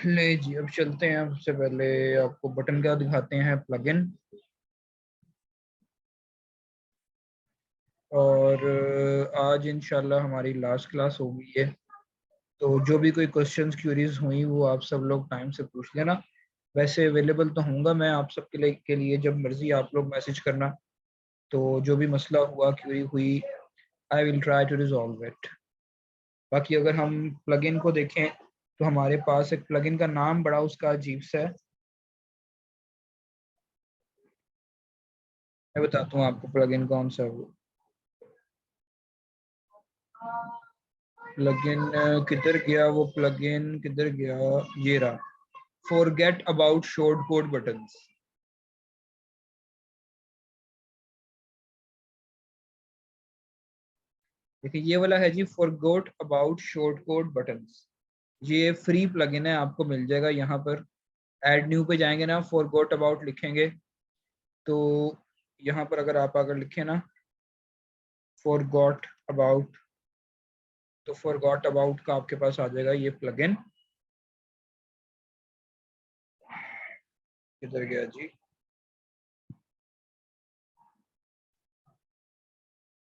ले जी, अब चलते हैं। सबसे पहले आपको बटन का दिखाते हैं, प्लगइन। और आज इंशाल्लाह हमारी लास्ट क्लास होगी है, तो जो भी कोई क्वेश्चंस क्यूरीज हुई वो आप सब लोग टाइम से पूछ लेना। वैसे अवेलेबल तो हूँगा मैं आप सब के लिए जब मर्जी आप लोग मैसेज करना। तो जो भी मसला हुआ, क्यूरी हुई, I will try to resolve it. बाकी अगर हम प्लगइन को देखें तो हमारे पास एक प्लगइन का नाम बड़ा उसका अजीब सा है। मैं बताता हूँ आपको प्लगइन कौन सा है वो। प्लगइन किधर गया वो, प्लगइन किधर गया, ये रहा। Forget about short code buttons. देखिए ये वाला है जी, forgot about short code buttons. ये फ्री प्लगइन है, आपको मिल जाएगा यहाँ पर। ऐड न्यू पे जाएंगे ना, फॉरगॉट अबाउट लिखेंगे तो यहाँ पर अगर आप अगर लिखें ना फॉरगॉट अबाउट, तो फॉरगॉट अबाउट का आपके पास आ जाएगा ये प्लगइन। किधर गया जी,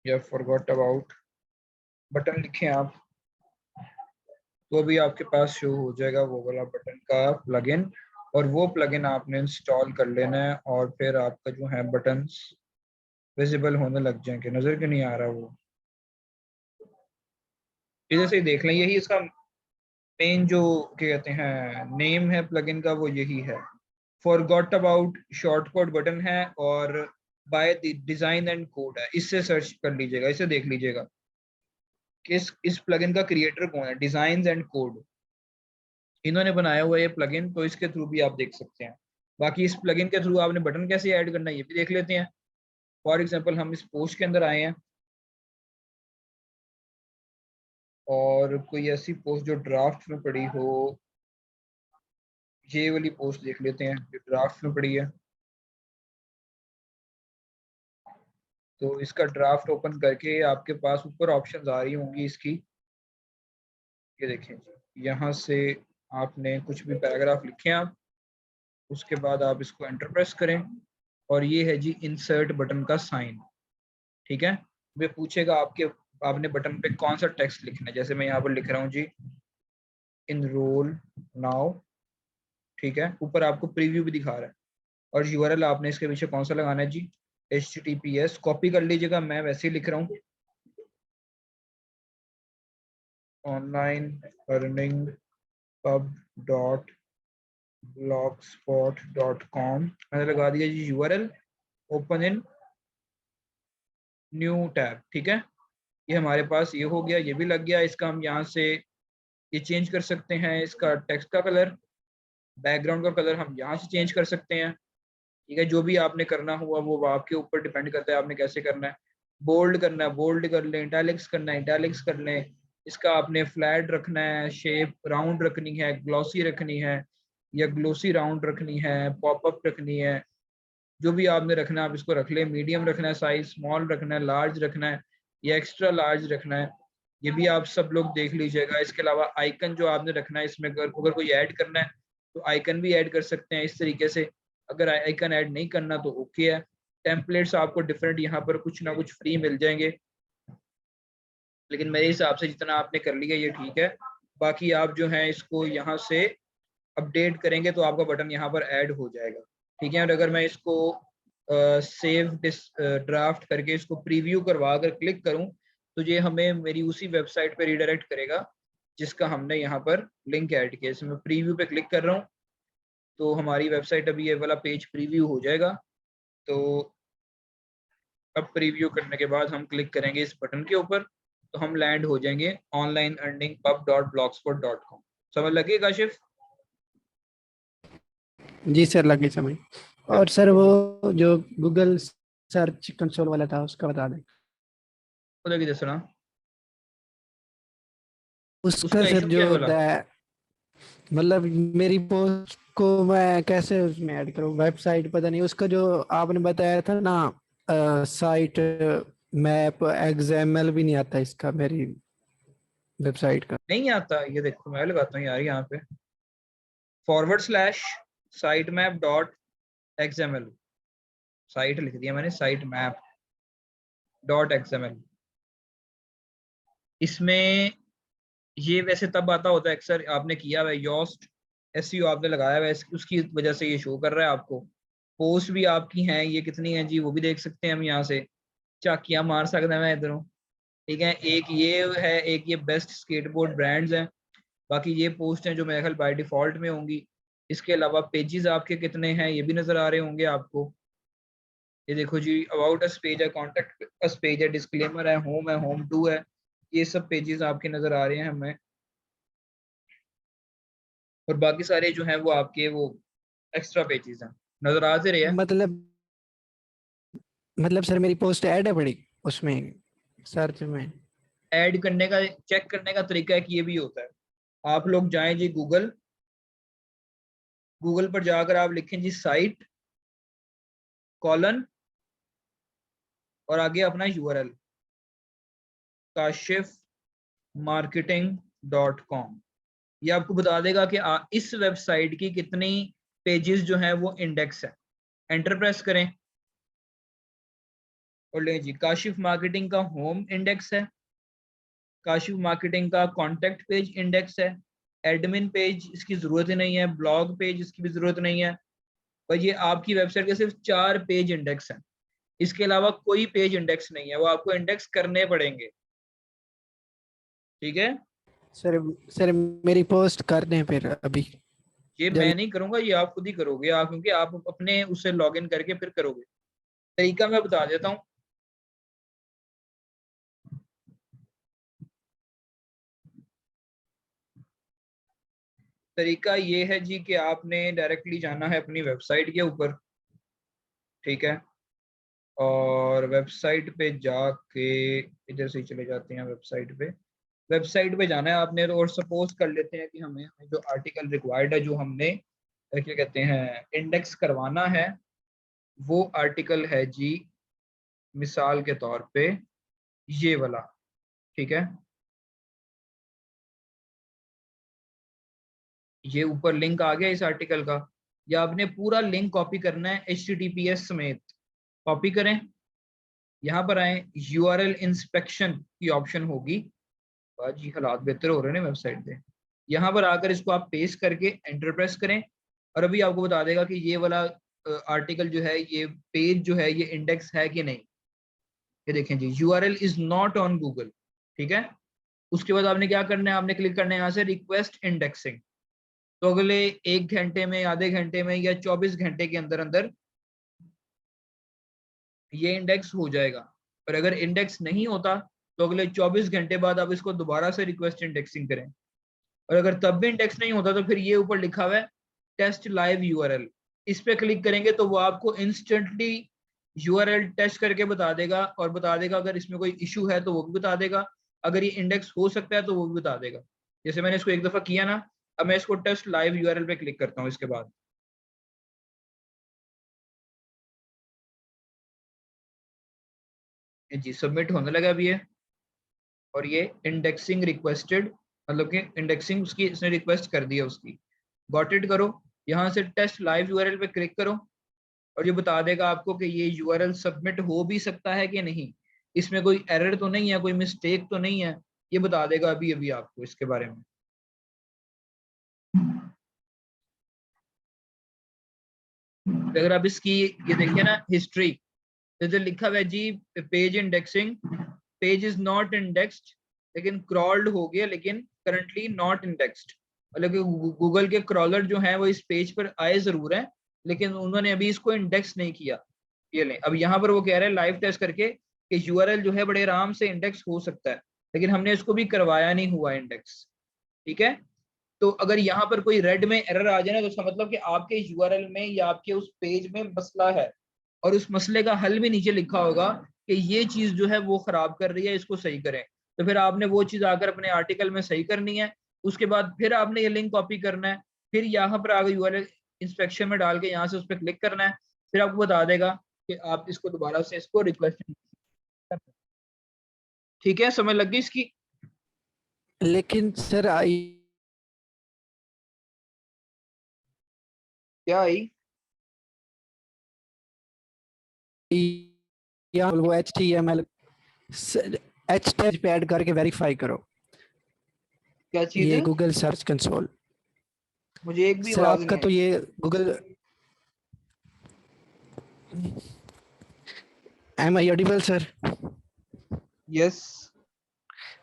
या फॉरगॉट अबाउट बटन लिखें आप, तो अभी आपके पास शो हो जाएगा वो वाला बटन का प्लगइन। और वो प्लगइन आपने इंस्टॉल कर लेना है और फिर आपका जो है बटन्स विजिबल होने लग जाएंगे। नजर क्यों नहीं आ रहा वो, इधर से ही देख लें। यही इसका मेन जो क्या कहते हैं नेम है प्लगइन का, वो यही है। Forgot about short code button है और by the design and code है। इससे सर्च कर लीजिएगा, इसे देख लीजिएगा कि इस प्लगइन का क्रिएटर कौन है। डिजाइन एंड कोड इन्होंने बनाया हुआ है ये प्लगइन, तो इसके थ्रू भी आप देख सकते हैं। बाकी इस प्लगइन के थ्रू आपने बटन कैसे ऐड करना है ये भी देख लेते हैं। फॉर एग्जांपल हम इस पोस्ट के अंदर आए हैं और कोई ऐसी पोस्ट जो ड्राफ्ट में पड़ी हो, ये वाली पोस्ट देख लेते हैं जो ड्राफ्ट में पड़ी है। तो इसका ड्राफ्ट ओपन करके आपके पास ऊपर ऑप्शंस आ रही होंगी इसकी, ये देखें जी। यहाँ से आपने कुछ भी पैराग्राफ लिखे आप, उसके बाद आप इसको एंटर प्रेस करें और ये है जी इंसर्ट बटन का साइन। ठीक है, वे पूछेगा आपके आपने बटन पे कौन सा टेक्स्ट लिखना है। जैसे मैं यहाँ पर लिख रहा हूँ जी, इनरोल नाउ। ठीक है, ऊपर आपको प्रीव्यू भी दिखा रहा है। और यूआरएल आपने इसके पीछे कौन सा लगाना है जी, HTTPS। कॉपी कर लीजिएगा, मैं वैसे ही लिख रहा हूँ, online earning pub dot blogspot.com। मैंने लगा दिया जी URL, open in new tab. ठीक है, ये हमारे पास ये हो गया, ये भी लग गया। इसका हम यहाँ से ये चेंज कर सकते हैं, इसका टेक्स्ट का कलर, बैकग्राउंड का कलर हम यहाँ से चेंज कर सकते हैं। ठीक है, जो भी आपने करना हुआ वो आपके ऊपर डिपेंड करता है आपने कैसे करना है। बोल्ड करना है बोल्ड कर लें, इटैलिक्स करना है इटैलिक्स कर लें। इसका आपने फ्लैट रखना है, शेप राउंड रखनी है, ग्लॉसी रखनी है या ग्लोसी राउंड रखनी है, पॉपअप रखनी है, जो भी आपने रखना है आप इसको रख लें। मीडियम रखना है साइज, स्मॉल रखना है, लार्ज रखना है या एक्स्ट्रा लार्ज रखना है, ये भी आप सब लोग देख लीजिएगा। इसके अलावा आइकन जो आपने रखना है इसमें, अगर कोई ऐड करना है तो आइकन भी ऐड कर सकते हैं इस तरीके से। अगर आइकन ऐड नहीं करना तो ओके है। टेम्पलेट्स आपको डिफरेंट यहाँ पर कुछ ना कुछ फ्री मिल जाएंगे, लेकिन मेरे हिसाब से जितना आपने कर लिया ये ठीक है। बाकी आप जो है इसको यहाँ से अपडेट करेंगे तो आपका बटन यहाँ पर ऐड हो जाएगा। ठीक है, और अगर मैं इसको सेव ड्राफ्ट करके इसको प्रीव्यू करवा कर क्लिक करूं तो ये हमें मेरी उसी वेबसाइट पे रिडायरेक्ट करेगा जिसका हमने यहाँ पर लिंक ऐड किया। इसमें प्रीव्यू पे क्लिक कर रहा हूँ तो हमारी वेबसाइट अभी ये वाला पेज प्रीव्यू हो जाएगा। तो अब प्रीव्यू करने के बाद हम क्लिक करेंगे इस बटन के ऊपर तो हम लैंड हो जाएंगे online earning pub dot Blogspot dot com. समझ लगी काशिफ? जी सर, लगे समझ। और सर वो जो गूगल सर्च कंसोल वाला था उसका बता दें। लगी दसना उसका उसका सर इशू क्या जो है वाला। होता है, मतलब मेरी पोस्ट को मैं कैसे उसमें ऐड करूँ, वेबसाइट पता नहीं उसका जो आपने बताया था ना, साइट मैप XML भी नहीं आता इसका मेरी वेबसाइट का। नहीं आता, ये देखो मैं लगाता हूँ यार यहाँ पे। /sitemap.xml, साइट लिख दिया मैंने, sitemap.xml। इसमें ये वैसे तब आता होता है अक्सर, आपने किया हुआ है योस्ट एसईओ आपने लगाया हुआ है, उसकी वजह से ये शो कर रहा है आपको। पोस्ट भी आपकी हैं, ये कितनी है जी वो भी देख सकते हैं हम यहाँ से, झाकियां मार सकते हैं मैं इधरों। ठीक है, एक ये है, एक ये बेस्ट स्केटबोर्ड ब्रांड्स हैं, बाकी ये पोस्ट हैं जो मेरे ख्याल बाय डिफॉल्ट में होंगी। इसके अलावा पेजेस आपके कितने हैं ये भी नजर आ रहे होंगे आपको। ये देखो जी, अबाउट अस पेज है, कॉन्टेक्ट अस पेज है, डिस्क्लेमर है, होम टू है, ये सब पेजेस आपके नजर आ रहे हैं हमें। और बाकी सारे जो हैं वो आपके वो एक्स्ट्रा पेजेस हैं, नजर आ रहे हैं। मतलब सर मेरी पोस्ट ऐड है बड़ी उसमें सर्च में? ऐड करने का, चेक करने का तरीका है कि ये भी होता है। आप लोग जाएं जी गूगल, गूगल पर जाकर आप लिखें जी साइट कॉलन और आगे अपना यूआरएल काशिफ marketing.com। ये आपको बता देगा कि इस वेबसाइट की कितनी पेजेस जो हैं वो इंडेक्स है। एंटर प्रेस करें और लें जी, काशिफ मार्केटिंग का होम इंडेक्स है, काशिफ मार्केटिंग का कॉन्टेक्ट पेज इंडेक्स है, एडमिन पेज इसकी जरूरत ही नहीं है, ब्लॉग पेज इसकी भी जरूरत नहीं है। पर ये आपकी वेबसाइट के सिर्फ 4 पेज इंडेक्स हैं, इसके अलावा कोई पेज इंडेक्स नहीं है, वो आपको इंडेक्स करने पड़ेंगे। ठीक है, सर सर मेरी पोस्ट कर दें फिर अभी ये मैं जल्द? नहीं करूंगा, ये आप खुद ही करोगे, आप क्योंकि आप अपने उससे लॉग इन करके फिर करोगे। तरीका मैं बता देता हूँ। तरीका ये है जी कि आपने डायरेक्टली जाना है अपनी वेबसाइट के ऊपर, ठीक है, और वेबसाइट पे जाके इधर से ही चले जाते हैं वेबसाइट पे। वेबसाइट पे जाना है आपने, और सपोज कर लेते हैं कि हमें जो आर्टिकल रिक्वायर्ड है, जो हमने क्या कहते हैं इंडेक्स करवाना है, वो आर्टिकल है जी मिसाल के तौर पे ये वाला। ठीक है, ये ऊपर लिंक आ गया इस आर्टिकल का, या आपने पूरा लिंक कॉपी करना है HTTPS समेत। कॉपी करें, यहाँ पर आए, यूआरएल इंस्पेक्शन की ऑप्शन होगी। जी हालात बेहतर हो रहे हैं वेबसाइट पे। यहाँ पर आकर इसको आप पेस्ट करके एंटर प्रेस करें, और अभी आपको बता देगा कि ये वाला आर्टिकल जो है, ये पेज जो है, ये इंडेक्स है कि नहीं। ये देखें जी, URL is not on Google. ठीक है, उसके बाद आपने क्या करना है, आपने क्लिक करना है यहाँ से रिक्वेस्ट इंडेक्सिंग। तो अगले 1 घंटे में, आधे घंटे में, या 24 घंटे के अंदर अंदर ये इंडेक्स हो जाएगा। पर अगर इंडेक्स नहीं होता तो अगले 24 घंटे बाद आप इसको दोबारा से रिक्वेस्ट इंडेक्सिंग करें। और अगर तब भी इंडेक्स नहीं होता तो फिर ये ऊपर लिखा हुआ है टेस्ट लाइव यूआरएल, इस पे क्लिक करेंगे तो वो आपको इंस्टेंटली यूआरएल टेस्ट करके बता देगा, और बता देगा अगर इसमें कोई इशू है तो वो भी बता देगा, अगर ये इंडेक्स हो सकता है तो वो भी बता देगा। जैसे मैंने इसको एक दफा किया ना, अब मैं इसको टेस्ट लाइव यूआरएल पे क्लिक करता हूँ इसके बाद। जी सबमिट होने लगा अभी ये, और ये इंडेक्सिंग रिक्वेस्टेड, मतलब कि इंडेक्सिंग उसकी इसने रिक्वेस्ट कर दिया उसकी। गॉट इट करो, यहाँ से टेस्ट लाइव यूआरएल पे क्लिक करो, और ये बता देगा आपको कि ये यूआरएल सबमिट हो भी सकता है कि नहीं, इसमें कोई एरर तो नहीं है, कोई मिस्टेक तो नहीं है, ये बता देगा अभी अभी आपको इसके बारे में। अगर आप इसकी ये देखिए ना हिस्ट्री, तो लिखा हुआ है जी page indexing, page is not indexed, लेकिन क्रॉल्ड हो गया, लेकिन करंटली नॉट इंडेक्स्ड। मतलब कि गूगल के क्रॉलर जो हैं वो इस पेज पर आए जरूर हैं, लेकिन उन्होंने अभी इसको इंडेक्स नहीं किया। ये लें, अब यहाँ पर वो कह रहे हैं लाइव टेस्ट करके कि यूआरएल जो है बड़े आराम से इंडेक्स हो सकता है, लेकिन हमने इसको भी करवाया नहीं हुआ इंडेक्स। ठीक है, तो अगर यहाँ पर कोई रेड में एरर आ जाए ना, तो इसका मतलब कि आपके यूआरएल में या आपके उस पेज में मसला है, और उस मसले का हल भी नीचे लिखा होगा कि ये चीज जो है वो खराब कर रही है, इसको सही करें। तो फिर आपने वो चीज आकर अपने आर्टिकल में सही करनी है। उसके बाद फिर आपने ये लिंक कॉपी करना है, फिर यहाँ पर आगे यूआरएल इंस्पेक्शन में डाल के यहाँ से उस पर क्लिक करना है, फिर आपको बता देगा कि आप इसको दोबारा से इसको रिक्वेस्ट। ठीक है, समझ लग गई इसकी? लेकिन सर क्या आई? या वो HTML पे ऐड करके वेरीफाई करो। क्या चीज ये है? Google search console. मुझे एक भी सर आवाज आपका नहीं तो आई। ये Google, am I audible sir? Yes.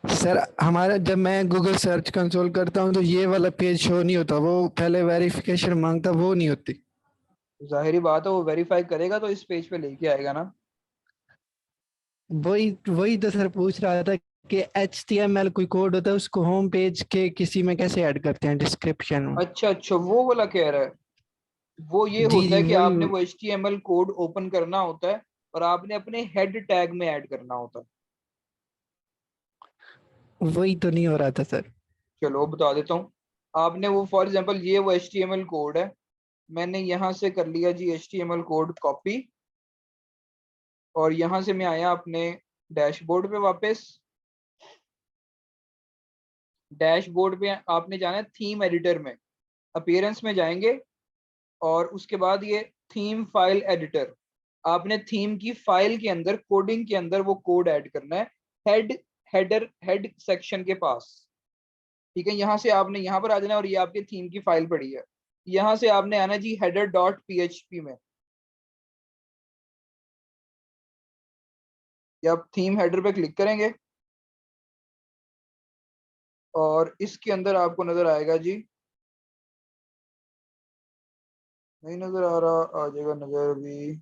Sir हमारा जब मैं गूगल सर्च कंसोल करता हूँ तो ये वाला पेज शो नहीं होता, वो पहले वेरिफिकेशन मांगता, वो नहीं होती। जाहिर बात है, वो वेरीफाई करेगा तो इस पेज पे लेके आएगा ना। वही वही तो सर पूछ रहा था कि HTML कोई कोड होता है, उसको होम पेज के किसी में कैसे ऐड करते हैं, डिस्क्रिप्शन में? अच्छा अच्छा, वो वाला कह रहा है। वो ये जी होता जी है कि वही आपने वो HTML कोड ओपन करना होता है और आपने अपने हेड टैग में ऐड करना होता है। वही तो नहीं हो रहा था सर। चलो बता देता हूँ। आपने वो फॉर एग्जांपल ये वो HTML कोड है। मैंने यहाँ से कर लिया जी HTML कोड कॉपी, और यहाँ से मैं आया अपने डैशबोर्ड पे वापस। डैशबोर्ड पे आपने जाना है थीम एडिटर में, अपीयरेंस में जाएंगे, और उसके बाद ये थीम फाइल एडिटर। आपने थीम की फाइल के अंदर कोडिंग के अंदर वो कोड ऐड करना है, हेड सेक्शन के पास। ठीक है, यहाँ से आपने यहाँ पर आ जाना है, और ये आपके थीम की फाइल पड़ी है। यहाँ से आपने आना जी हेडर डॉट पीएचपी में, या आप थीम हेडर पे क्लिक करेंगे और इसके अंदर आपको नजर आएगा जी, नहीं नजर आ रहा, आ जाएगा नजर अभी।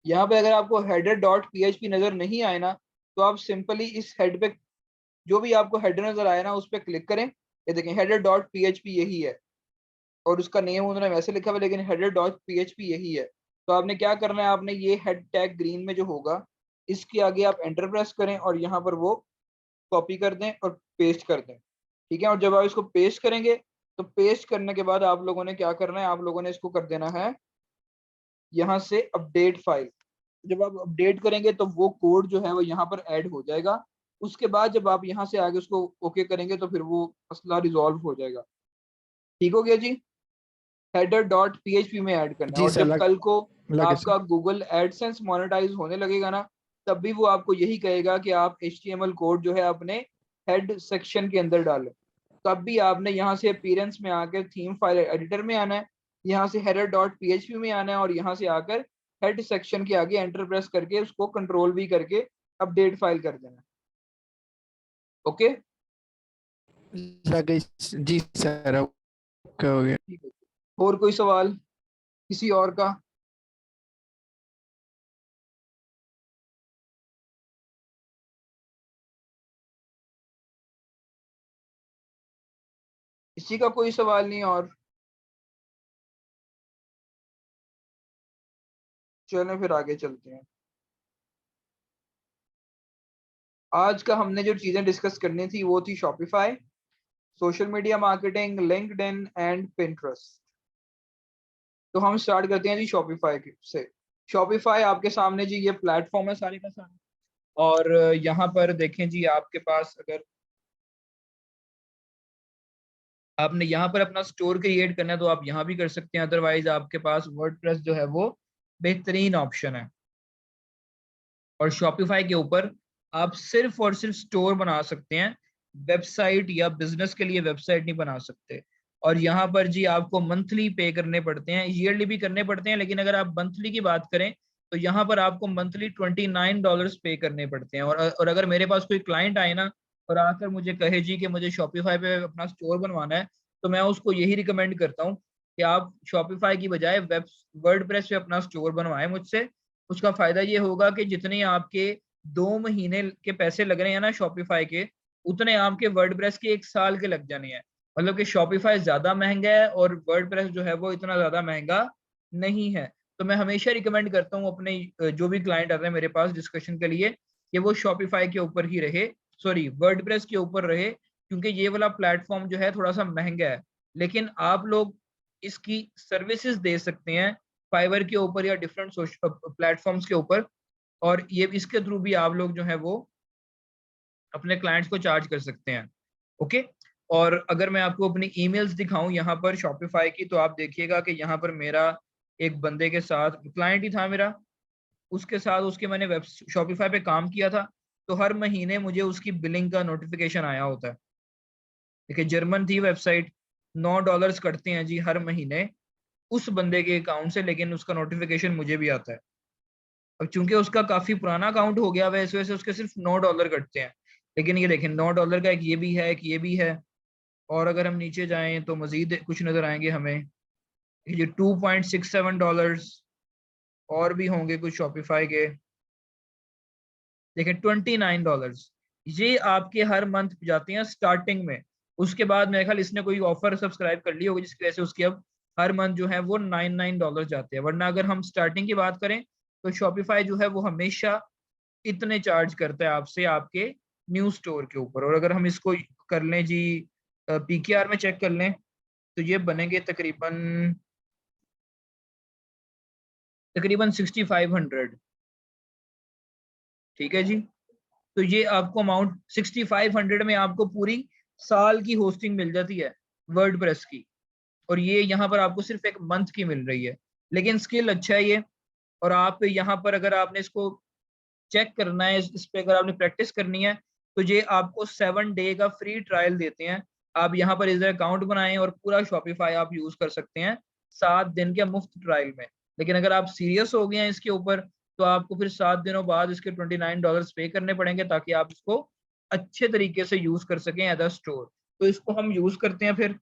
यहाँ पे अगर आपको हेडर डॉट पीएचपी नजर नहीं आए ना, तो आप सिंपली इस हेड पे, जो भी आपको हेडर नजर आए ना, उस पर क्लिक करें। ये देखें हेडर डॉट पीएचपी यही है, और उसका नेम उन्होंने वैसे लिखा हुआ है, लेकिन हेडर डॉट पीएचपी यही है। तो आपने क्या करना है, आपने ये हेड टैग ग्रीन में जो होगा, इसके आगे आप एंटर प्रेस करें और यहाँ पर वो कॉपी कर दें और पेस्ट कर दें। ठीक है, और जब आप इसको पेस्ट करेंगे, तो पेस्ट करने के बाद आप लोगों ने क्या करना है, आप लोगों ने इसको कर देना है यहाँ से अपडेट फाइल। जब आप अपडेट करेंगे तो वो कोड जो है वो यहाँ पर ऐड हो जाएगा। उसके बाद जब आप यहाँ से आगे उसको ओके करेंगे, तो फिर वो मसला रिजॉल्व हो जाएगा। ठीक हो गया जी। हेडर डॉट पीएचपी में ऐड करना है, जी और सर, जब कल को लगे आपका सर। गूगल एडसेंस मोनेटाइज होने लगेगा ना, तब भी वो आपको यही कहेगा कि आप HTML कोड जो है अपने हेड सेक्शन के अंदर डालें। तब भी आपने यहाँ से अपीयरेंस में आकर थीम फाइल एडिटर में आना है, यहाँ से हेडर डॉट पीएचपी में आना है, और यहाँ से आकर हेड सेक्शन के आगे एंटर प्रेस करके उसको कंट्रोल भी करके अपडेट फाइल कर देना। ओके। लगे जी सर, ओके हो गया। ठीक है। और कोई सवाल किसी और का? किसी का कोई सवाल नहीं? और चलें फिर आगे चलते हैं। आज का हमने जो चीजें डिस्कस करनी थी वो थी Shopify, social media marketing, LinkedIn and Pinterest. तो हम स्टार्ट करते हैं जी शॉपिफाई से। शॉपिफाई आपके सामने जी ये प्लेटफॉर्म है सारे का सारा, और यहाँ पर देखें जी, आपके पास अगर आपने यहाँ पर अपना स्टोर क्रिएट करना है तो आप यहाँ भी कर सकते हैं, अदरवाइज आपके पास वर्डप्रेस जो है वो बेहतरीन ऑप्शन है। और शॉपिफाई के ऊपर आप सिर्फ और सिर्फ स्टोर बना सकते हैं, वेबसाइट या बिजनेस के लिए वेबसाइट नहीं बना सकते। और यहाँ पर जी आपको मंथली पे करने पड़ते हैं, ईयरली भी करने पड़ते हैं, लेकिन अगर आप मंथली की बात करें तो यहाँ पर आपको मंथली $29 पे करने पड़ते हैं। और अगर मेरे पास कोई क्लाइंट आए ना और आकर मुझे कहे जी कि मुझे शॉपिफाई पे अपना स्टोर बनवाना है, तो मैं उसको यही रिकमेंड करता हूँ कि आप शॉपिफाई की बजाय वेब वर्डप्रेस पे अपना स्टोर बनवाएं मुझसे। उसका फायदा ये होगा कि जितने आपके 2 महीने के पैसे लग रहे हैं ना शॉपिफाई के, उतने आपके वर्डप्रेस के 1 साल के लग जाने हैं। मतलब कि शॉपिफाई ज्यादा महंगा है और वर्डप्रेस जो है वो इतना ज्यादा महंगा नहीं है। तो मैं हमेशा रिकमेंड करता हूँ अपने जो भी क्लाइंट आते हैं मेरे पास डिस्कशन के लिए, कि वो शॉपिफाई के ऊपर ही रहे, सॉरी वर्डप्रेस के ऊपर रहे, क्योंकि ये वाला प्लेटफॉर्म जो है थोड़ा सा महंगा है। लेकिन आप लोग इसकी सर्विसेज दे सकते हैं फाइवर के ऊपर या डिफरेंट प्लेटफॉर्म्स के ऊपर, और ये इसके थ्रू भी आप लोग जो है वो अपने क्लाइंट्स को चार्ज कर सकते हैं। ओके, और अगर मैं आपको अपनी ईमेल्स दिखाऊं यहाँ पर शॉपिफाई की, तो आप देखिएगा कि यहाँ पर मेरा एक बंदे के साथ क्लाइंट ही था मेरा, उसके साथ उसके मैंने वेब शॉपिफाई पे काम किया था, तो हर महीने मुझे उसकी बिलिंग का नोटिफिकेशन आया होता है। देखिए जर्मन थी वेबसाइट, $9 कटते हैं जी हर महीने उस बंदे के अकाउंट से, लेकिन उसका नोटिफिकेशन मुझे भी आता है। अब चूंकि उसका काफी पुराना अकाउंट हो गया, वैसे वजह से उसके सिर्फ $9 कटते हैं। लेकिन ये देखें $9 का एक ये भी है, एक ये भी है। और अगर हम नीचे जाएं तो मजीद कुछ नजर आएंगे हमें, ये $2.67 और भी होंगे कुछ शॉपिफाई के। देखें $29 ये आपके हर मंथ जाते हैं स्टार्टिंग में। उसके बाद मेरे ख्याल इसने कोई ऑफर सब्सक्राइब कर ली होगी जिसकी वजह से उसकी अब हर मंथ जो है वो $99 जाते हैं। वरना अगर हम स्टार्टिंग की बात करें तो शॉपिफाई जो है वो हमेशा इतने चार्ज करता है आपसे आपके न्यू स्टोर के ऊपर। और अगर हम इसको कर लें जी, पीकेआर में चेक कर लें, तो ये बनेंगे तकरीबन तकरीबन 6500। ठीक है जी, तो ये आपको अमाउंट 6500 में आपको पूरी साल की होस्टिंग मिल जाती है वर्डप्रेस की। और ये यहाँ पर आपको सिर्फ एक मंथ की मिल रही है, लेकिन स्किल अच्छा है ये। और आप यहाँ पर अगर आपने इसको चेक करना है, इस पे अगर आपने प्रैक्टिस करनी है, तो ये आपको 7 डे का फ्री ट्रायल देते हैं। आप यहाँ पर इधर अकाउंट बनाएं और पूरा शॉपिफाई आप यूज कर सकते हैं 7 दिन के मुफ्त ट्रायल में। लेकिन अगर आप सीरियस हो गए हैं इसके ऊपर, तो आपको फिर 7 दिनों बाद इसके $29 पे करने पड़ेंगे, ताकि आप इसको अच्छे तरीके से यूज कर सकें एज अ स्टोर। तो इसको हम यूज करते हैं। फिर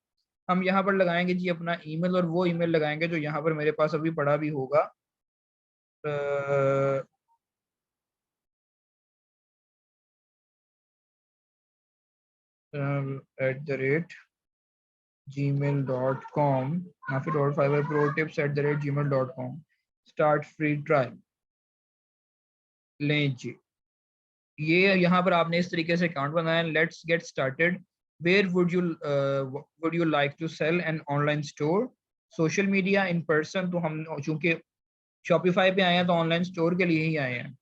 हम यहाँ पर लगाएंगे जी अपना ईमेल, और वो ईमेल लगाएंगे जो यहाँ पर मेरे पास अभी पड़ा भी होगा, @gmail.com, या फिर fiberprotips@gmail.com, स्टार्ट फ्री ट्रायल। लें जी, ये यहाँ पर आपने इस तरीके से अकाउंट बनाया। Let's get started. Where would you like to sell an online store, social media, in person? तो हम चूंकि शॉपिफाई पे आए हैं तो ऑनलाइन स्टोर के लिए ही आए हैं।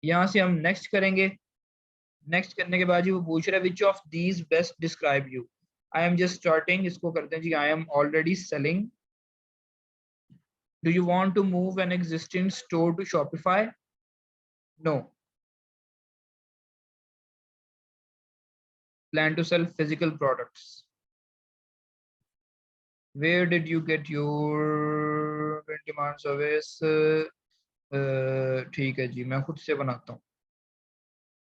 यहाँ से हम नेक्स्ट करेंगे। नेक्स्ट करने के बाद जी वो पूछ रहा है which of these best describe you. I am just starting, इसको करते हैं जी I am already selling. Do you want to move an existing store to Shopify? No. Plan to sell physical products? Where did you get your demand service? ठीक है जी, मैं खुद से बनाता हूँ।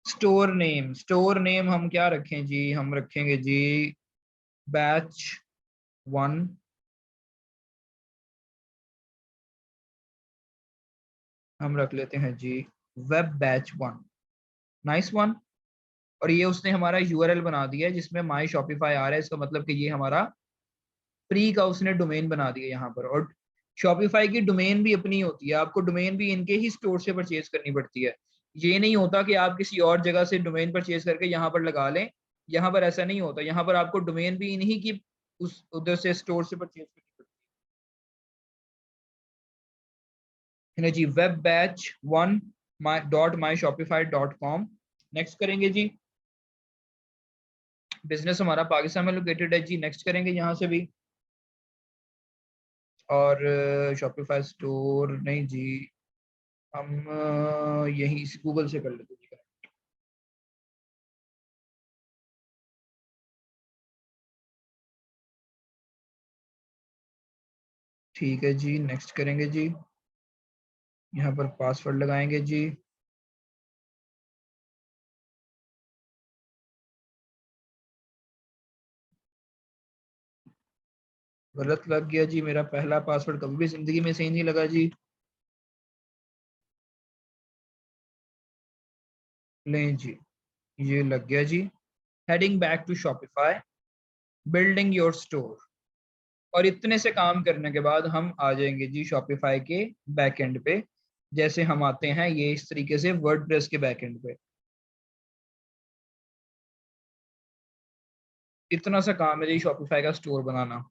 स्टोर नेम, स्टोर नेम हम क्या रखें जी? हम रखेंगे जी बैच 1। हम रख लेते हैं जी वेब बैच 1। Nice one. और ये उसने हमारा यूआरएल बना दिया है जिसमें माई शॉपिफाई आ रहा है। इसका मतलब कि ये हमारा फ्री का उसने डोमेन बना दिया यहाँ पर। और शॉपिफाई की डोमेन भी अपनी होती है, आपको डोमेन भी इनके ही स्टोर से परचेज करनी पड़ती है। ये नहीं होता कि आप किसी और जगह से डोमेन परचेज करके यहाँ पर लगा लें। यहाँ पर ऐसा नहीं होता, यहाँ पर आपको डोमेन भी इन्हीं की उस उधर से स्टोर से परचेज करनी पड़ती है ना जी। Web batch 1 .myshopify.com। नेक्स्ट करेंगे जी। बिजनेस हमारा पाकिस्तान में लोकेटेड है जी, नेक्स्ट करेंगे यहाँ से भी। और शॉपिफाई स्टोर नहीं जी, हम यही गूगल से कर लेते हैं। ठीक है जी, नेक्स्ट करेंगे जी। यहाँ पर पासवर्ड लगाएंगे जी। गलत लग गया जी, मेरा पहला पासवर्ड कभी भी जिंदगी में सही नहीं लगा जी। लें जी, ये लग गया जी। Heading back to Shopify, building your store. और इतने से काम करने के बाद हम आ जाएंगे जी शॉपिफाई के बैकएंड पे। जैसे हम आते हैं ये इस तरीके से वर्डप्रेस के बैकएंड पे। इतना सा काम है जी शॉपिफाई का स्टोर बनाना।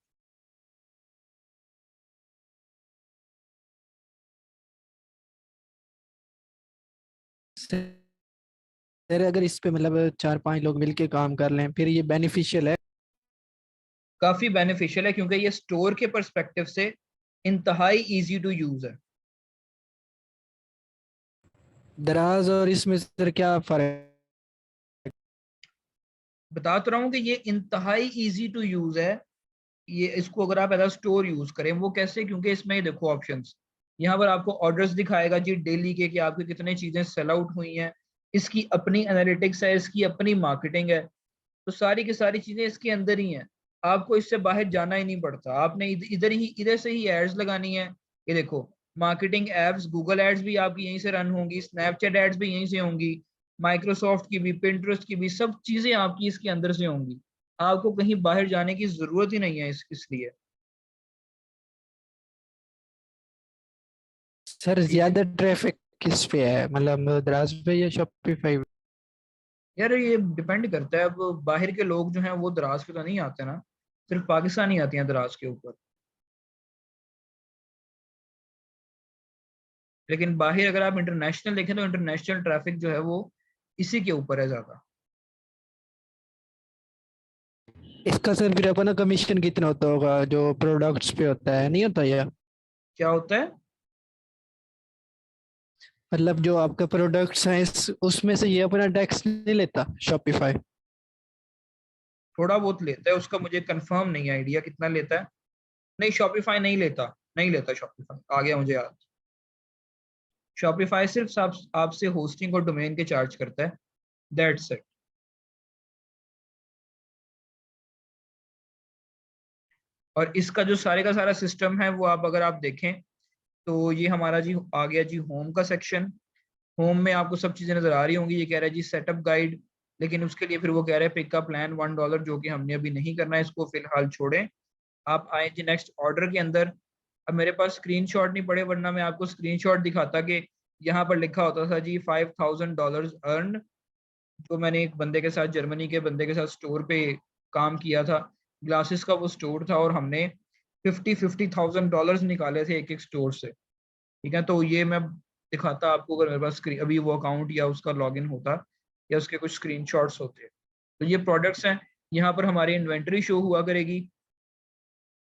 सर अगर इस पे मतलब 4-5 लोग मिलके काम कर लें फिर ये बेनिफिशियल है? काफी बेनिफिशियल है क्योंकि ये स्टोर के पर्सपेक्टिव से इंतहाई इजी टू यूज है। दराज और इसमें सर क्या फर्क? बता तो रहा हूँ कि ये इंतहाई इजी टू यूज है। ये इसको अगर आप एज अ स्टोर यूज करें, वो कैसे, क्योंकि इसमें ये देखो ऑप्शंस, यहाँ पर आपको ऑर्डर्स दिखाएगा जी डेली के कि आपकी कितने चीजें सेल आउट हुई हैं। इसकी अपनी एनालिटिक्स है, इसकी अपनी मार्केटिंग है। तो सारी की सारी चीजें इसके अंदर ही हैं। आपको इससे बाहर जाना ही नहीं पड़ता, आपने इधर से ही एड्स लगानी है। ये देखो, मार्केटिंग एप्स, गूगल एड्स भी आपकी यहीं से रन होंगी, स्नैपचैट एड्स भी यहीं से होंगी, माइक्रोसॉफ्ट की भी, पिंटरेस्ट की भी, सब चीजें आपकी इसके अंदर से होंगी। आपको कहीं बाहर जाने की जरूरत ही नहीं है इसलिए। सर ठीक है ज्यादा ट्रैफिक किस पे है, मतलब दराज पे या शॉपिफाई? यार, ये डिपेंड करता है। अब बाहर के लोग जो हैं वो दराज के तो नहीं आते ना, सिर्फ पाकिस्तानी आती हैं दराज के ऊपर। लेकिन बाहर अगर आप इंटरनेशनल देखें तो इंटरनेशनल ट्रैफिक जो है वो इसी के ऊपर है ज्यादा। इसका सर फिर अपना कमीशन कितना होता होगा जो प्रोडक्ट्स पे होता है, नहीं होता या? क्या होता है? मतलब जो आपका प्रोडक्ट्स हैं इस उसमें से ये अपना टैक्स नहीं लेता शॉपिफाई? थोड़ा बहुत लेता है, उसका मुझे कंफर्म नहीं है आइडिया कितना लेता है। नहीं, शॉपिफाई नहीं लेता, नहीं लेता शॉपिफाई, आ गया मुझे याद। शॉपिफाई सिर्फ आपसे होस्टिंग और डोमेन के चार्ज करता है, दैट्स इट। और इसका जो सारे का सारा सिस्टम है वो आप अगर आप देखें तो ये हमारा जी आ गया जी होम का सेक्शन। होम में आपको सब चीजें नजर आ रही होंगी। ये कह रहा है जी सेटअप गाइड, लेकिन उसके लिए फिर वो कह रहा है पिक का प्लान $1, जो कि हमने अभी नहीं करना है, इसको फिलहाल छोड़ें। आप आए जी नेक्स्ट ऑर्डर के अंदर। अब मेरे पास स्क्रीनशॉट नहीं पड़े, वरना मैं आपको स्क्रीनशॉट दिखाता कि यहाँ पर लिखा होता था जी $5,000 अर्न, जो मैंने एक बंदे के साथ, जर्मनी के बंदे के साथ स्टोर पे काम किया था। ग्लासेस का वो स्टोर था और हमने 50,000 निकाले थे एक एक स्टोर से। ठीक है, तो ये मैं दिखाता आपको अगर मेरे पास अभी वो अकाउंट या उसका लॉगिन होता या उसके कुछ स्क्रीनशॉट्स होते। तो ये प्रोडक्ट्स हैं, यहाँ पर हमारी इन्वेंटरी शो हुआ करेगी।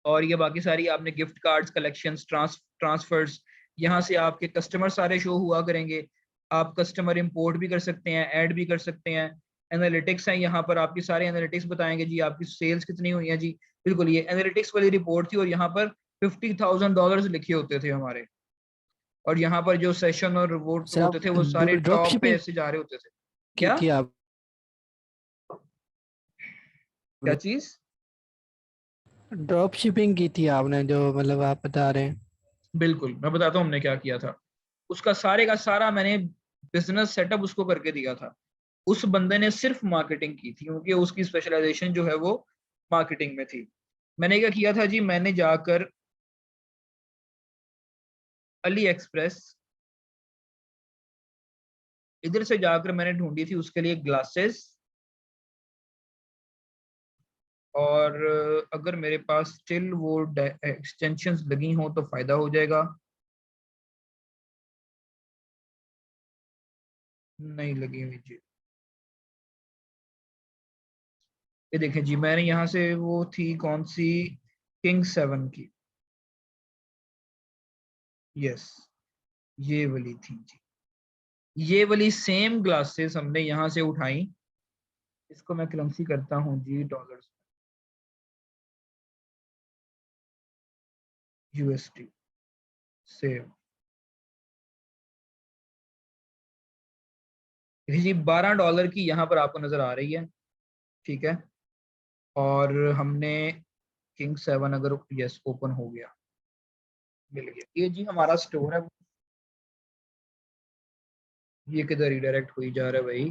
और ये बाकी सारी आपने गिफ्ट कार्ड्स, कलेक्शंस, ट्रांसफर्स, यहाँ से आपके कस्टमर सारे शो हुआ करेंगे। आप कस्टमर इंपोर्ट भी कर सकते हैं, ऐड भी कर सकते हैं। एनालिटिक्स है, यहाँ पर आपकी सारे एनालिटिक्स बताएंगे जी आपकी सेल्स कितनी हुई है जी। बिल्कुल, ये एनालिटिक्स वाली रिपोर्ट थी और यहाँ पर $50,000 लिखे होते थे हमारे। और यहाँ पर जो सेशन और वो सर होते आप थे वो सारे ड्रॉप टॉप पे शिपिंग ऐसे जा रहे होते थे। की क्या? थी आप? क्या चीज? ड्रॉप शिपिंग की थी आपने जो मतलब आप बता रहे हैं? बिल्कुल, मैं बताता हूँ हमने क्या किया था। उसका सारे का सारा मैंने बिजनेस सेटअप उसको करके दिया था। उस बंदे ने सिर्फ मार्केटिंग की थी क्योंकि उसकी स्पेशलाइजेशन जो है वो मार्केटिंग में थी। मैंने क्या किया था जी, मैंने जाकर अली एक्सप्रेस, इधर से जाकर मैंने ढूंढी थी उसके लिए ग्लासेस। और अगर मेरे पास स्टिल वो एक्सटेंशंस लगी हो तो फायदा हो जाएगा। नहीं लगी हुई जी। ये देखें जी, मैंने यहाँ से वो थी कौन सी, किंग 7 की, यस, ये वाली थी जी। ये वाली सेम ग्लासेस हमने यहाँ से उठाई। इसको मैं करेंसी करता हूँ जी डॉलर्स, यूएसडी, सेव। जी $12 की यहाँ पर आपको नजर आ रही है। ठीक है, और हमने किंग 7 अगर यस ओपन हो गया, मिल गया, ये जी हमारा स्टोर है। ये किधर रिडायरेक्ट हुई जा रहा है भाई?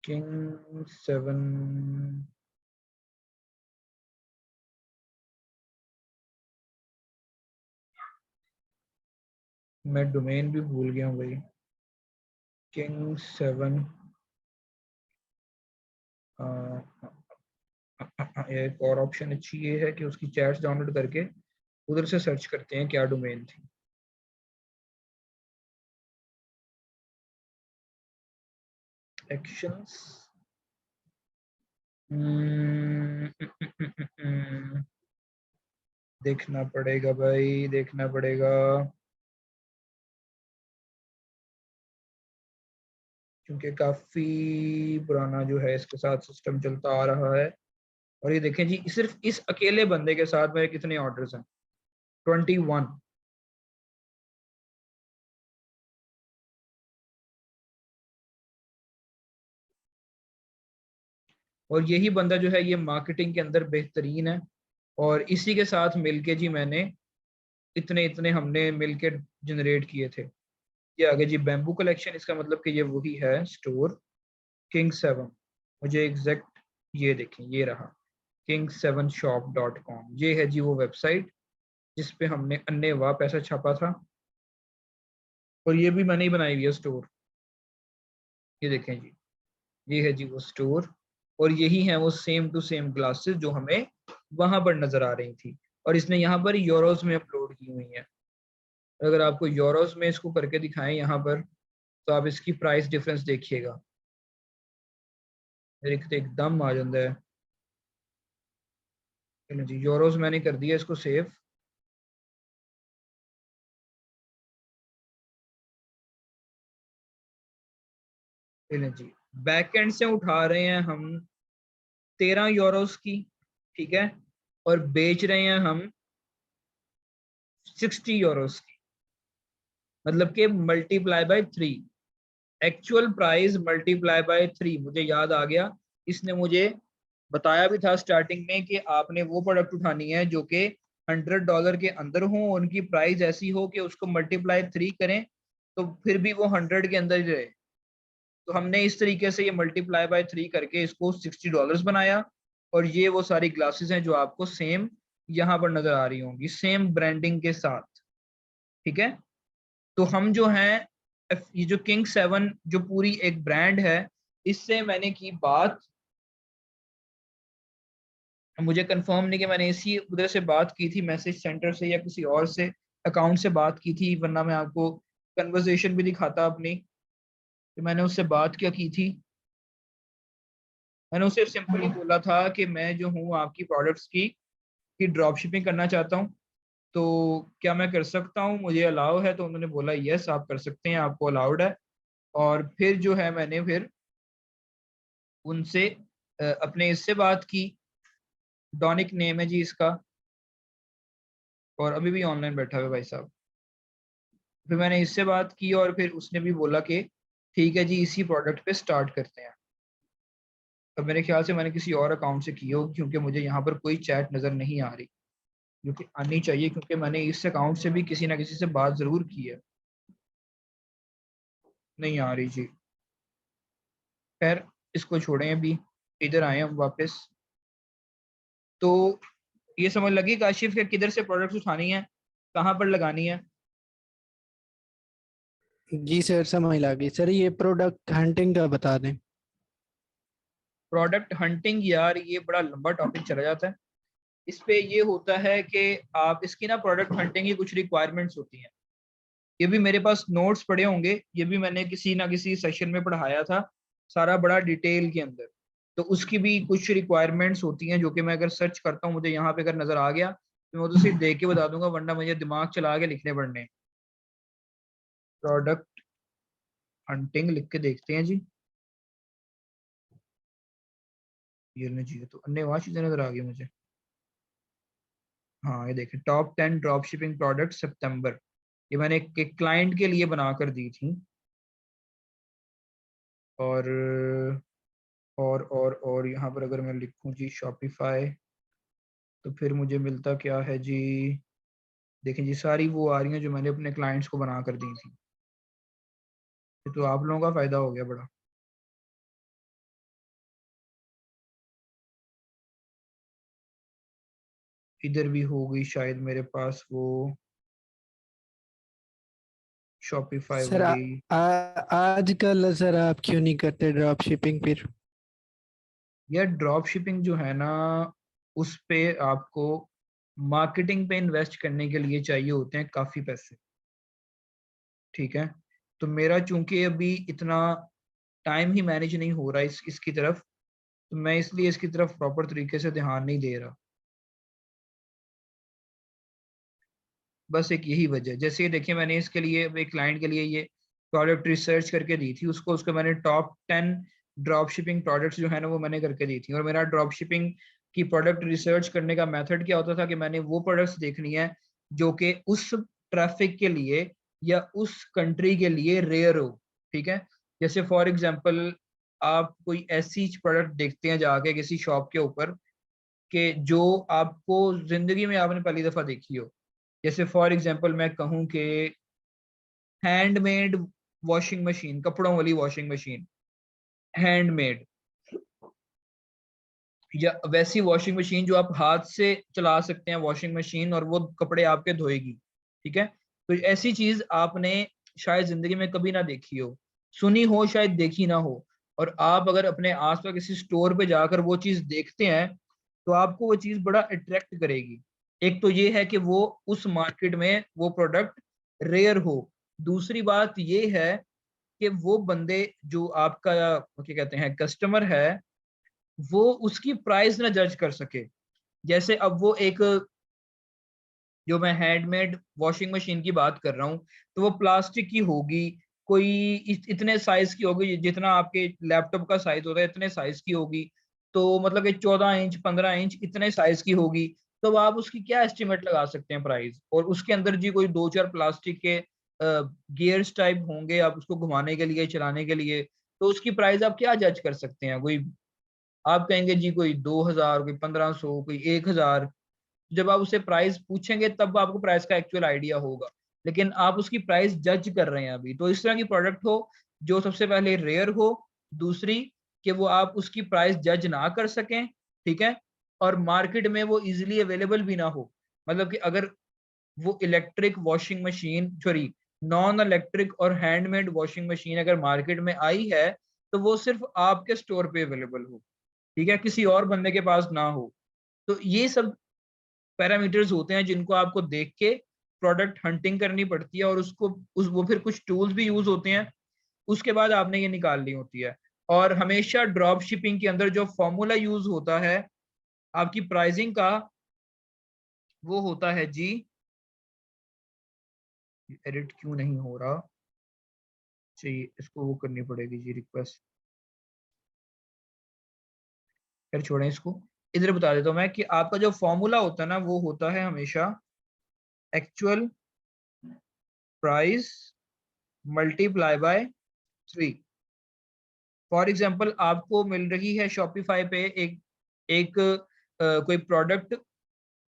किंग 7, मैं डोमेन भी भूल गया हूँ भाई। किंग 7, एक और ऑप्शन अच्छी ये है कि उसकी चैट्स डाउनलोड करके उधर से सर्च करते हैं क्या डोमेन थी। एक्शंस, देखना पड़ेगा भाई, देखना पड़ेगा, क्योंकि काफी पुराना जो है इसके साथ सिस्टम चलता आ रहा है। और ये देखें जी, सिर्फ इस अकेले बंदे के साथ मेरे कितने ऑर्डर्स हैं, 21। और यही बंदा जो है ये मार्केटिंग के अंदर बेहतरीन है। और इसी के साथ मिलके जी मैंने इतने इतने हमने मिलके जनरेट किए थे। ये आगे जी बैम्बू कलेक्शन, इसका मतलब कि ये वही है स्टोर King7। मुझे एग्जैक्ट ये देखें, ये रहा king7shop.com, ये है जी वो वेबसाइट जिस पे हमने अन्य वाह पैसा छापा था। और ये भी मैंने ही बनाई हुई है स्टोर, ये देखें जी, ये है जी वो स्टोर। और यही है वो सेम टू सेम ग्लासेस जो हमें वहां पर नजर आ रही थी। और इसने यहाँ पर यूरोज में अपलोड की हुई है। अगर आपको यूरोज में इसको करके दिखाएं यहाँ पर, तो आप इसकी प्राइस डिफरेंस देखिएगा, मेरे तो एकदम आ जाता है। चलो जी, यूरोज मैंने कर दिया इसको सेव। चलें जी, बैक एंड से उठा रहे हैं हम 13 यूरोज की, ठीक है, और बेच रहे हैं हम 60 यूरोज की। मतलब कि multiply by 3, actual price multiply by 3। मुझे याद आ गया, इसने मुझे बताया भी था स्टार्टिंग में कि आपने वो प्रोडक्ट उठानी है जो कि $100 के अंदर हो, उनकी प्राइस ऐसी हो कि उसको मल्टीप्लाई 3 करें तो फिर भी वो 100 के अंदर ही रहे। तो हमने इस तरीके से ये मल्टीप्लाई बाय 3 करके इसको $60 बनाया। और ये वो सारी ग्लासेस हैं जो आपको सेम यहाँ पर नजर आ रही होंगी, सेम ब्रांडिंग के साथ, ठीक है। तो हम जो हैं, ये जो King7 जो पूरी एक ब्रांड है, इससे मैंने की बात, मुझे कंफर्म नहीं कि मैंने इसी उधर से बात की थी मैसेज सेंटर से या किसी और से अकाउंट से बात की थी, वरना मैं आपको कन्वर्सेशन भी दिखाता अपनी कि मैंने उससे बात क्या की थी। मैंने उसे सिंपली बोला था कि मैं जो हूँ आपकी प्रोडक्ट्स की ड्रॉप शिपिंग करना चाहता हूँ, तो क्या मैं कर सकता हूँ, मुझे अलाउ है? तो उन्होंने बोला यस आप कर सकते हैं, आपको अलाउड है। और फिर जो है मैंने फिर उनसे अपने इससे बात की, डॉनिक नेम है जी इसका, और अभी भी ऑनलाइन बैठा हुआ है भाई साहब। फिर मैंने इससे बात की और फिर उसने भी बोला कि ठीक है जी इसी प्रोडक्ट पे स्टार्ट करते हैं। तो मेरे ख्याल से मैंने किसी और अकाउंट से की हो, क्योंकि मुझे यहाँ पर कोई चैट नज़र नहीं आ रही, जो कि आनी चाहिए, क्योंकि मैंने इस अकाउंट से भी किसी ना किसी से बात ज़रूर की है। नहीं आ रही जी। खैर, इसको छोड़ें अभी, इधर आए हम वापस। तो ये समझ लगी काशिफ के किधर से प्रोडक्ट्स उठानी है, कहाँ पर लगानी है। जी सर, समझ लगी सर। ये प्रोडक्ट हंटिंग का बता दें। प्रोडक्ट हंटिंग, यार ये बड़ा लंबा टॉपिक चला जाता है। इस पे ये होता है कि आप इसकी ना प्रोडक्ट हंटिंग की कुछ रिक्वायरमेंट्स होती हैं। ये भी मेरे पास नोट्स पड़े होंगे, ये भी मैंने किसी ना किसी सेशन में पढ़ाया था, सारा बड़ा डिटेल के अंदर। तो उसकी भी कुछ रिक्वायरमेंट्स होती हैं जो कि मैं अगर सर्च करता हूँ, मुझे यहाँ पे अगर नजर आ गया तो मैं तो सिर्फ देख के बता दूंगा, वरना मुझे दिमाग चला के लिखने पड़ने। प्रोडक्ट हंटिंग लिख के देखते हैं जी। ये नहीं जी, तो अन्य वहाँ चीजें नजर आ गई मुझे। हाँ ये देखें, टॉप 10 ड्रॉप शिपिंग प्रोडक्ट सितंबर। ये मैंने एक क्लाइंट के लिए बना कर दी थी। और और यहाँ पर अगर मैं लिखूँ जी शॉपिफाई, तो फिर मुझे मिलता क्या है जी। देखें जी, सारी वो आ रही हैं जो मैंने अपने क्लाइंट्स को बना कर दी थी। ये तो आप लोगों का फायदा हो गया बड़ा। इधर भी हो गई शायद मेरे पास वो शॉपिफाई सर वाली। आजकल सर आप क्यों नहीं करते ड्रॉप शिपिंग फिर? यार ड्रॉप शिपिंग जो है ना, उस पे आपको मार्केटिंग पे इन्वेस्ट करने के लिए चाहिए होते हैं काफ़ी पैसे, ठीक है। तो मेरा चूंकि अभी इतना टाइम ही मैनेज नहीं हो रहा इसकी तरफ, तो मैं इसलिए इसकी तरफ प्रॉपर तरीके से ध्यान नहीं दे रहा। बस एक यही वजह। जैसे ये देखिए, मैंने इसके लिए एक क्लाइंट के लिए ये प्रोडक्ट रिसर्च करके दी थी उसको मैंने टॉप 10 ड्रॉप शिपिंग प्रोडक्ट्स जो है ना वो मैंने करके दी थी। और मेरा ड्रॉप शिपिंग की प्रोडक्ट रिसर्च करने का मेथड क्या होता था कि मैंने वो प्रोडक्ट्स देखनी है जो कि उस ट्रैफिक के लिए या उस कंट्री के लिए रेयर हो। ठीक है, जैसे फॉर एग्जाम्पल आप कोई ऐसी प्रोडक्ट देखते हैं जाके किसी शॉप के ऊपर कि जो आपको जिंदगी में आपने पहली दफा देखी हो। जैसे फॉर एग्जांपल मैं कहूँ कि हैंडमेड वॉशिंग मशीन, कपड़ों वाली वॉशिंग मशीन, हैंडमेड, या वैसी वॉशिंग मशीन जो आप हाथ से चला सकते हैं वॉशिंग मशीन और वो कपड़े आपके धोएगी। ठीक है, तो ऐसी चीज आपने शायद जिंदगी में कभी ना देखी हो, सुनी हो शायद, देखी ना हो। और आप अगर अपने आसपास किसी स्टोर पे जाकर वो चीज देखते हैं तो आपको वो चीज बड़ा अट्रैक्ट करेगी। एक तो ये है कि वो उस मार्केट में वो प्रोडक्ट रेयर हो। दूसरी बात ये है कि वो बंदे जो आपका क्या कहते हैं कस्टमर है, वो उसकी प्राइस ना जज कर सके। जैसे अब वो एक, जो मैं हैंडमेड वॉशिंग मशीन की बात कर रहा हूँ, तो वो प्लास्टिक की होगी, कोई इतने साइज की होगी जितना आपके लैपटॉप का साइज होता है, इतने साइज की होगी। तो मतलब कि 14 इंच 15 इंच इतने साइज की होगी। तो आप उसकी क्या एस्टिमेट लगा सकते हैं प्राइस। और उसके अंदर जी कोई 2-4 प्लास्टिक के गियर्स टाइप होंगे आप उसको घुमाने के लिए, चलाने के लिए। तो उसकी प्राइस आप क्या जज कर सकते हैं। कोई आप कहेंगे जी कोई 2000, कोई 1500, कोई 1000। जब आप उससे प्राइस पूछेंगे तब आपको प्राइस का एक्चुअल आइडिया होगा, लेकिन आप उसकी प्राइस जज कर रहे हैं अभी। तो इस तरह की प्रोडक्ट हो जो सबसे पहले रेयर हो, दूसरी कि वो आप उसकी प्राइस जज ना कर सकें। ठीक है, और मार्केट में वो इजीली अवेलेबल भी ना हो। मतलब कि अगर वो electric washing machine, sorry, non electric और हैंडमेड वॉशिंग मशीन अगर मार्केट में आई है तो वो सिर्फ आपके स्टोर पे अवेलेबल हो। ठीक है, किसी और बंदे के पास ना हो। तो ये सब पैरामीटर्स होते हैं जिनको आपको देख के प्रोडक्ट हंटिंग करनी पड़ती है, और उसको वो फिर कुछ टूल्स भी यूज होते हैं, उसके बाद आपने ये निकालनी होती है। और हमेशा ड्रॉप शिपिंग के अंदर जो फॉर्मूला यूज होता है आपकी प्राइसिंग का, वो होता है जी, एडिट क्यों नहीं हो रहा, चाहिए इसको वो करनी पड़ेगी जी रिक्वेस्ट। फिर छोड़ें इसको, इधर बता देता हूँ मैं कि आपका जो फॉर्मूला होता है ना वो होता है हमेशा actual price multiply by 3। For example आपको मिल रही है शॉपिफाई पे एक एक कोई प्रोडक्ट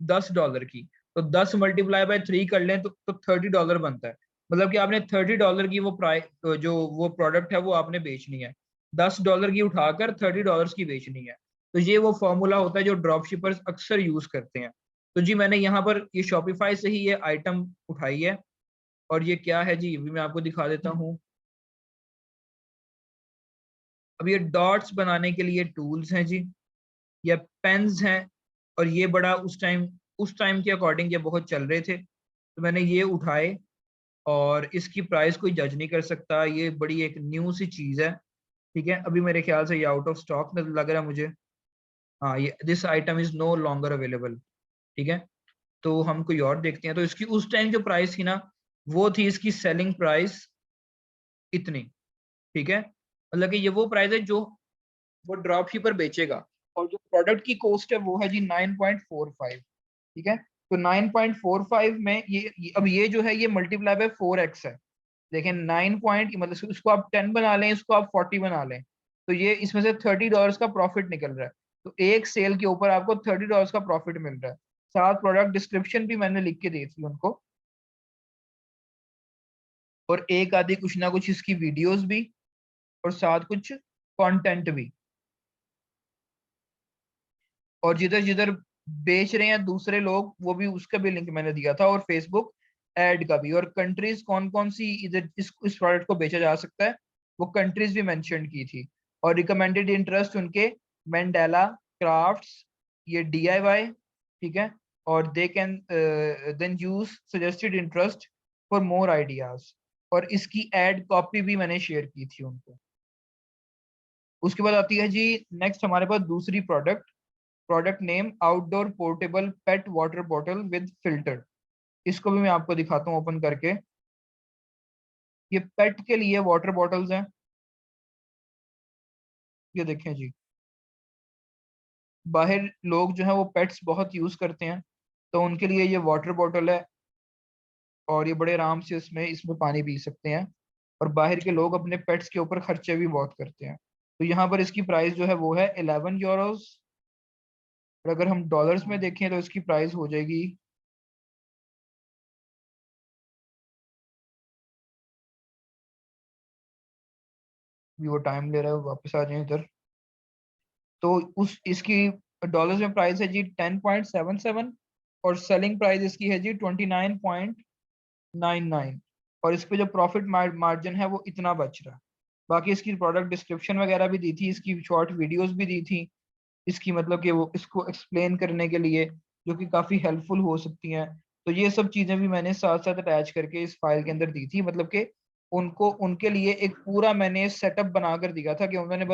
$10 की, तो 10 मल्टीप्लाई बाय 3 कर लें तो $30 बनता है। मतलब कि आपने $30 की वो प्राइस, जो वो प्रोडक्ट है वो आपने बेचनी है, $10 की उठाकर $30 की बेचनी है। तो ये वो फॉर्मूला होता है जो ड्रॉप शिपर्स अक्सर यूज करते हैं। तो जी मैंने यहाँ पर ये शॉपिफाई से ही ये आइटम उठाई है। और ये क्या है जी, ये भी मैं आपको दिखा देता हूँ। अब ये डॉट्स बनाने के लिए टूल्स हैं जी, या पेन्स हैं। और ये बड़ा उस टाइम के अकॉर्डिंग ये बहुत चल रहे थे, तो मैंने ये उठाए। और इसकी प्राइस कोई जज नहीं कर सकता, ये बड़ी एक न्यू सी चीज है। ठीक है, अभी मेरे ख्याल से ये आउट ऑफ स्टॉक लग रहा है मुझे। हाँ, ये this item is no longer available. ठीक है, तो हम कोई और देखते हैं। तो इसकी उस टाइम जो प्राइस थी ना, वो थी इसकी सेलिंग प्राइस इतनी। ठीक है, मतलब कि ये वो प्राइस है जो वो ड्रॉप शिपर बेचेगा। और जो प्रोडक्ट की कॉस्ट है वो है जी 9.45। ठीक है, तो 9.45 में अब ये जो है ये मल्टीप्लाई बाय 4x है। देखें 9 पॉइंट, मतलब इसको आप 10 बना लें, इसको आप 40 बना लें, तो ये इसमें से $30 का प्रॉफिट निकल रहा है। तो एक सेल के ऊपर आपको $30 का प्रॉफिट मिल रहा है। साथ प्रोडक्ट डिस्क्रिप्शन भी मैंने लिख के दी थी उनको, और एक आधी कुछ ना कुछ इसकी वीडियोस भी, और साथ कुछ कंटेंट भी। और जिधर जिधर बेच रहे हैं दूसरे लोग वो भी, उसका भी लिंक मैंने दिया था, और फेसबुक एड का भी, और कंट्रीज कौन कौन सी इधर इस प्रोडक्ट को बेचा जा सकता है वो कंट्रीज भी मेंशन की थी। और रिकमेंडेड इंटरेस्ट उनके मंडेला क्राफ्ट्स, ये DIY। ठीक है, और they can then use suggested interest for more ideas. और इसकी एड कॉपी भी मैंने शेयर की थी उनको। उसके बाद आती है जी नेक्स्ट हमारे पास दूसरी product name outdoor portable pet water bottle with filter. इसको भी मैं आपको दिखाता हूँ ओपन करके। ये पेट के लिए वाटर बॉटल्स हैं, ये देखें जी। बाहर लोग जो है वो पेट्स बहुत यूज करते हैं, तो उनके लिए ये वाटर बॉटल है और ये बड़े आराम से इसमें इसमें पानी पी सकते हैं। और बाहर के लोग अपने पेट्स के ऊपर खर्चे भी बहुत करते हैं। तो यहाँ पर इसकी प्राइस जो है वो है 11 यूरोज। और अगर हम डॉलर्स में देखें तो इसकी प्राइस हो जाएगी, भी वो टाइम ले रहा है, वापस आ जाए इधर। तो उस इसकी डॉलर्स में प्राइस है जी 10.77 और सेलिंग प्राइस इसकी है जी 29.99। और इस पे जो प्रॉफिट मार्जिन है वो इतना बच रहा है। बाकी इसकी प्रोडक्ट डिस्क्रिप्शन वगैरह भी दी थी, इसकी शॉर्ट वीडियोस भी दी थी इसकी, मतलब कि वो इसको एक्सप्लेन करने के लिए, जो कि काफ़ी हेल्पफुल हो सकती हैं। तो ये सब चीज़ें भी मैंने साथ साथ अटैच करके इस फाइल के अंदर दी थी, मतलब कि उनको उनके लिए एक पूरा मैंने सेटअप बना कर दिया था कि उन्होंने